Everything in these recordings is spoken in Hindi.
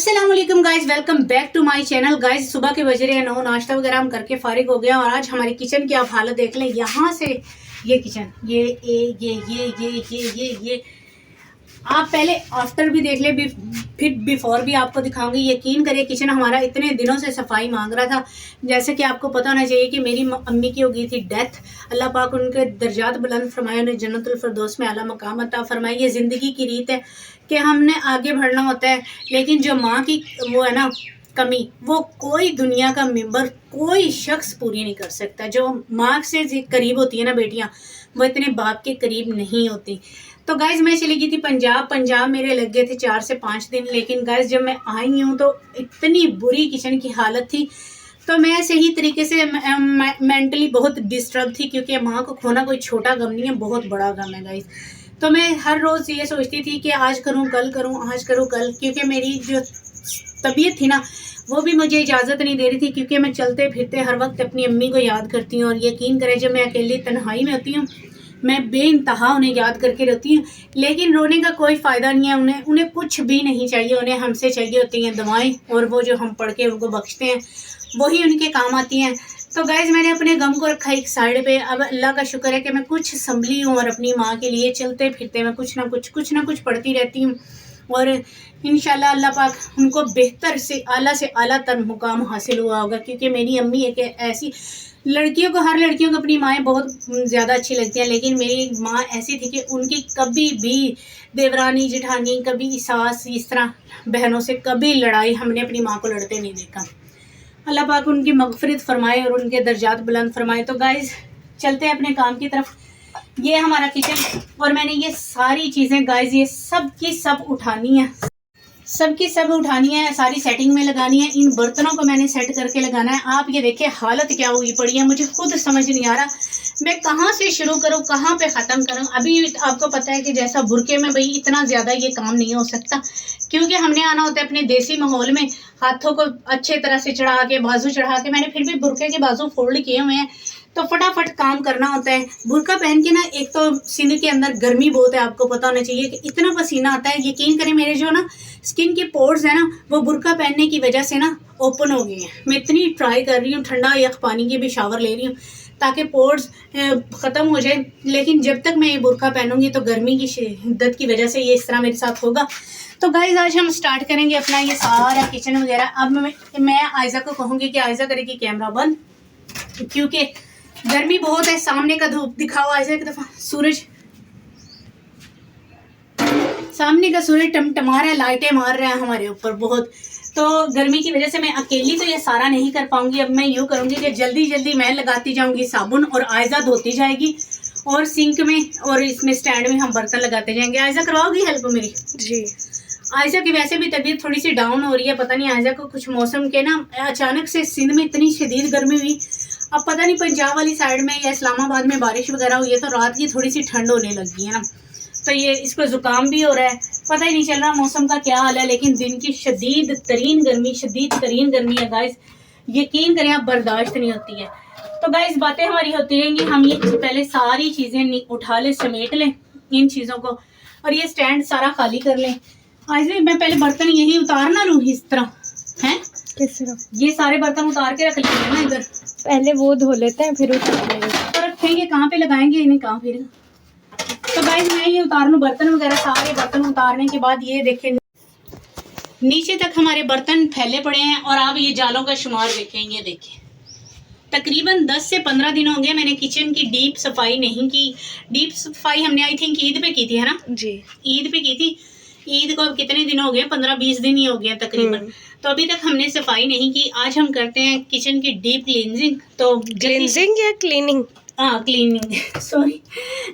अस्सलाम वालेकुम guys, welcome back to my channel. Guys सुबह के बज रहे हैं 9, नाश्ता वगैरह हम करके फारिग हो गया और आज हमारी किचन की आप हालत देख लें। यहाँ से ये किचन, ये आप पहले आफ्टर भी देख ले, फिर बिफोर भी आपको दिखाऊंगी। यकीन करिए किचन हमारा इतने दिनों से सफाई मांग रहा था। जैसे कि आपको पता होना चाहिए कि मेरी अम्मी की हो गई थी डेथ। अल्लाह पाक उनके दर्जात बुलंद फरमाए, उन्हें जन्नतुल फिरदौस में आला मकाम अता फरमाए। ये ज़िंदगी की रीत है कि हमने आगे बढ़ना होता है, लेकिन जो माँ की वो है ना कमी, वो कोई दुनिया का मेंबर, कोई शख्स पूरी नहीं कर सकता। जो माँ से करीब होती है ना बेटियाँ, वो इतने बाप के करीब नहीं होती। तो गाइज मैं चली गई थी पंजाब मेरे लग गए थे 4 से 5 दिन। लेकिन गाइज जब मैं आई हूँ तो इतनी बुरी किचन की हालत थी। तो मैं सही तरीके से मेंटली बहुत डिस्टर्ब थी, क्योंकि माँ को खोना कोई छोटा गम नहीं है, बहुत बड़ा गम है गाइज। तो मैं हर रोज़ ये सोचती थी कि आज करूँ कल करूँ, आज करूँ कल, क्योंकि मेरी जो तबीयत थी ना वो भी मुझे इजाज़त नहीं दे रही थी। क्योंकि मैं चलते फिरते हर वक्त अपनी अम्मी को याद करती हूँ, और यकीन करें जब मैं अकेली तन्हाई में होती हूँ मैं बेइंतहा उन्हें याद करके रहती हूँ। लेकिन रोने का कोई फ़ायदा नहीं है। उन्हें कुछ भी नहीं चाहिए, उन्हें हमसे चाहिए होती हैं दवाएं, और वो जो हम पढ़ के उनको बख्शते हैं वही उनके काम आती हैं। तो गाइज़ मैंने अपने गम को रखा एक साइड पे। अब अल्लाह का शुक्र है कि मैं कुछ संभली हूँ, और अपनी माँ के लिए चलते फिरते मैं कुछ ना कुछ पढ़ती रहती हूँ। और इंशाल्लाह अल्लाह पाक उनको बेहतर से आला तर मुकाम हासिल हुआ होगा। क्योंकि मेरी अम्मी एक ऐसी लड़कियों को, हर लड़कियों को अपनी माएँ बहुत ज़्यादा अच्छी लगती हैं, लेकिन मेरी माँ ऐसी थी कि उनकी कभी भी देवरानी जेठानी, कभी सास, इस तरह बहनों से कभी लड़ाई हमने अपनी माँ को लड़ते नहीं देखा। अल्लाह पाक उनकी मग़फ़िरत फरमाए और उनके दर्जात बुलंद फरमाए। तो गाइज़ चलते हैं अपने काम की तरफ। ये हमारा किचन, और मैंने ये सारी चीज़ें गाइज़ ये सब की सब उठानी है, सबकी सब उठानी है, सारी सेटिंग में लगानी है। इन बर्तनों को मैंने सेट करके लगाना है। आप ये देखिए हालत क्या हुई पड़ी है, मुझे खुद समझ नहीं आ रहा मैं कहाँ से शुरू करूँ, कहाँ पे ख़त्म करूँ। अभी आपको पता है कि जैसा बुरके में भाई इतना ज़्यादा ये काम नहीं हो सकता, क्योंकि हमने आना होता है अपने देसी माहौल में। हाथों को अच्छे तरह से चढ़ा के, बाजू चढ़ा के, मैंने फिर भी बुरके के बाजू फोल्ड किए हुए हैं, तो फटाफट काम करना होता है। बुर्का पहन के ना, एक तो सीने के अंदर गर्मी बहुत है, आपको पता होना चाहिए कि इतना पसीना आता है। यकीन करें मेरे जो ना स्किन के पोर्स है ना, वो बुर्का पहनने की वजह से ना ओपन हो गए हैं। मैं इतनी ट्राई कर रही हूँ, ठंडा यख पानी की भी शावर ले रही हूँ ताकि पोर्स ख़त्म हो जाए। लेकिन जब तक मैं ये बुर्का पहनूंगी तो गर्मी की शिद्दत की वजह से ये इस तरह मेरे साथ होगा। तो गाइज आज हम स्टार्ट करेंगे अपना ये सारा किचन वगैरह। अब मैं आयजा को कहूँगी कि आयजा करेगी कैमरा बंद, क्योंकि गर्मी बहुत है। सामने का धूप दिखाओ आयजा की दफा, सूरज, सामने का सूरज टमटमा रहा है, लाइटें मार रहे हैं हमारे ऊपर बहुत। तो गर्मी की वजह से मैं अकेली तो ये सारा नहीं कर पाऊंगी। अब मैं यूँ करूंगी कि जल्दी जल्दी मैं लगाती जाऊंगी साबुन, और आयजा धोती जाएगी, और सिंक में और इसमें स्टैंड में हम बर्तन लगाते जाएंगे। आयजा करवाओगी हेल्प मेरी? जी। आयजा की वैसे भी तबीयत थोड़ी सी डाउन हो रही है, पता नहीं आयजा को कुछ मौसम के ना अचानक से सिंध में इतनी शदीद गर्मी हुई। अब पता नहीं पंजाब वाली साइड में या इस्लामाबाद में बारिश वगैरह हुई है, तो रात की थोड़ी सी ठंड होने लगी है ना, तो ये इसको ज़ुकाम भी हो रहा है। पता ही नहीं चल रहा मौसम का क्या हाल है, लेकिन दिन की शदीद तरीन गर्मी है गाइस। यकीन करें आप, बर्दाश्त नहीं होती है। तो गाइस बातें हमारी होती रहेंगी, हम ये पहले सारी चीज़ें उठा लें, समेट लें इन चीज़ों को, और ये स्टैंड सारा खाली कर लें। आज मैं पहले बर्तन यही उतार ना लूँ इस तरह, हैं किस तरह? ये सारे बर्तन उतार के रख लेंगे ना इधर, पहले वो धो लेते हैं फिर उतार लेंगे। तो रखेंगे कहाँ पे, लगाएंगे इन्हें कहाँ फिर। तो गाइस मैं ये उतार लूँ बर्तन वगैरह। सारे बर्तन उतारने के बाद ये देखें नीचे तक हमारे बर्तन फैले पड़े हैं, और आप ये जालों का शुमार देखें। ये देखें तकरीबन 10 से 15 दिन हो गए मैंने किचन की डीप सफाई नहीं की। डीप सफाई हमने आई थिंक ईद पे की थी, है ना जी, ईद पे की थी। ईद को अब कितने दिन हो गए, 15-20 दिन ही हो गए तकरीबन। तो अभी तक हमने सफाई नहीं की। आज हम करते हैं किचन की डीप क्लींजिंग। तो क्लींजिंग या क्लीनिंग? हाँ क्लीनिंग, सॉरी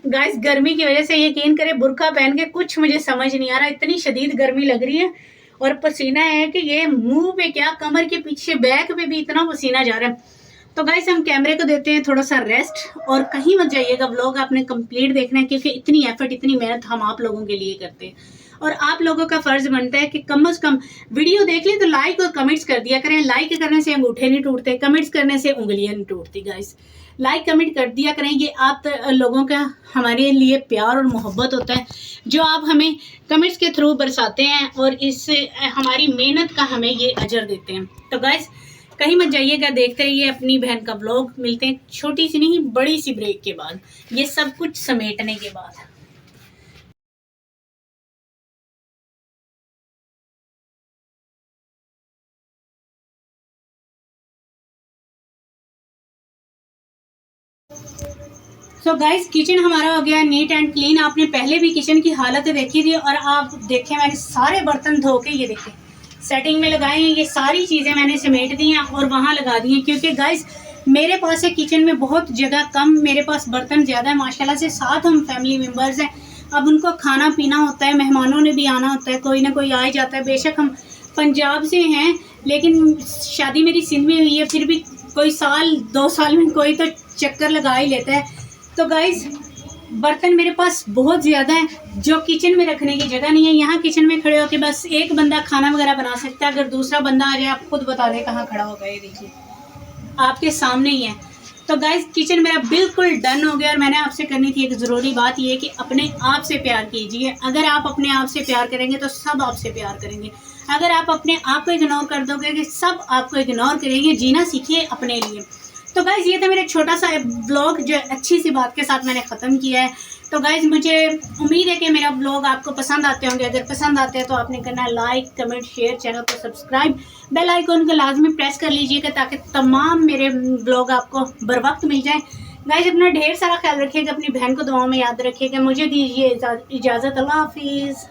गाइस। गर्मी की वजह से यकीन करें बुर्का पहन के कुछ मुझे समझ नहीं आ रहा, इतनी शदीद गर्मी लग रही है, और पसीना है कि ये मुंह पे क्या, कमर के पीछे, बैक पे भी इतना पसीना जा रहा है। तो गाइस हम कैमरे को देते हैं थोड़ा सा रेस्ट, और कहीं मत जाइएगा, व्लॉग आपने कंप्लीट देखना है, क्योंकि इतनी एफर्ट, इतनी मेहनत हम आप लोगों के लिए करते हैं। और आप लोगों का फ़र्ज़ बनता है कि कम से कम वीडियो देख लें तो लाइक और कमेंट्स कर दिया करें। लाइक करने से अंगूठे नहीं टूटते, कमेंट्स करने से उंगलियां नहीं टूटती। गाइस लाइक कमेंट कर दिया करें, ये आप लोगों का हमारे लिए प्यार और मोहब्बत होता है जो आप हमें कमेंट्स के थ्रू बरसाते हैं और इससे हमारी मेहनत का हमें ये अजर देते हैं। तो गाइस कहीं मत जाइएगा, देखते रहिए अपनी बहन का व्लॉग। मिलते हैं छोटी सी नहीं बड़ी सी ब्रेक के बाद, ये सब कुछ समेटने के बाद। सो गाइस किचन हमारा हो गया नीट एंड क्लीन। आपने पहले भी किचन की हालत देखी थी और आप देखें मैंने सारे बर्तन धो के ये देखें सेटिंग में लगाए हैं। ये सारी चीज़ें मैंने समेट दी हैं और वहाँ लगा दी हैं, क्योंकि गाइस मेरे पास है किचन में बहुत जगह कम, मेरे पास बर्तन ज़्यादा है माशाल्लाह से। 7 हम फैमिली मेम्बर्स हैं, अब उनको खाना पीना होता है, मेहमानों ने भी आना होता है, कोई ना कोई आ ही जाता है। बेशक हम पंजाब से हैं लेकिन शादी मेरी सिंध में हुई है, फिर भी कोई साल 2 साल में कोई तो चक्कर लगा ही लेता है। तो गाइस बर्तन मेरे पास बहुत ज़्यादा है जो किचन में रखने की जगह नहीं है। यहाँ किचन में खड़े होकर बस एक बंदा खाना वगैरह बना सकता है, अगर दूसरा बंदा आ जाए आप खुद बता दें कहाँ खड़ा होगा। ये देखिए आपके सामने ही है। तो गाइस किचन मेरा बिल्कुल डन हो गया और मैंने आपसे करनी थी एक ज़रूरी बात, ये कि अपने आप से प्यार कीजिए। अगर आप अपने आप से प्यार करेंगे तो सब आपसे प्यार करेंगे। अगर आप अपने आप को इग्नोर कर दोगे कि सब आपको इग्नोर करेंगे। जीना सीखिए अपने लिए। तो गाइज़ ये था मेरा छोटा सा ब्लॉग जो अच्छी सी बात के साथ मैंने ख़त्म किया है। तो गाइज़ मुझे उम्मीद है कि मेरा ब्लॉग आपको पसंद आते होंगे। अगर पसंद आते हैं तो आपने करना है लाइक कमेंट शेयर, चैनल को सब्सक्राइब, बेल आइकन को लाजमी प्रेस कर लीजिएगा ताकि तमाम मेरे ब्लॉग आपको बर वक्त मिल जाए। गाइज़ अपना ढेर सारा ख्याल रखिएगा, अपनी बहन को दुआओं में याद रखिएगा। मुझे दीजिए इजाज़त। अल्लाह हाफिज़।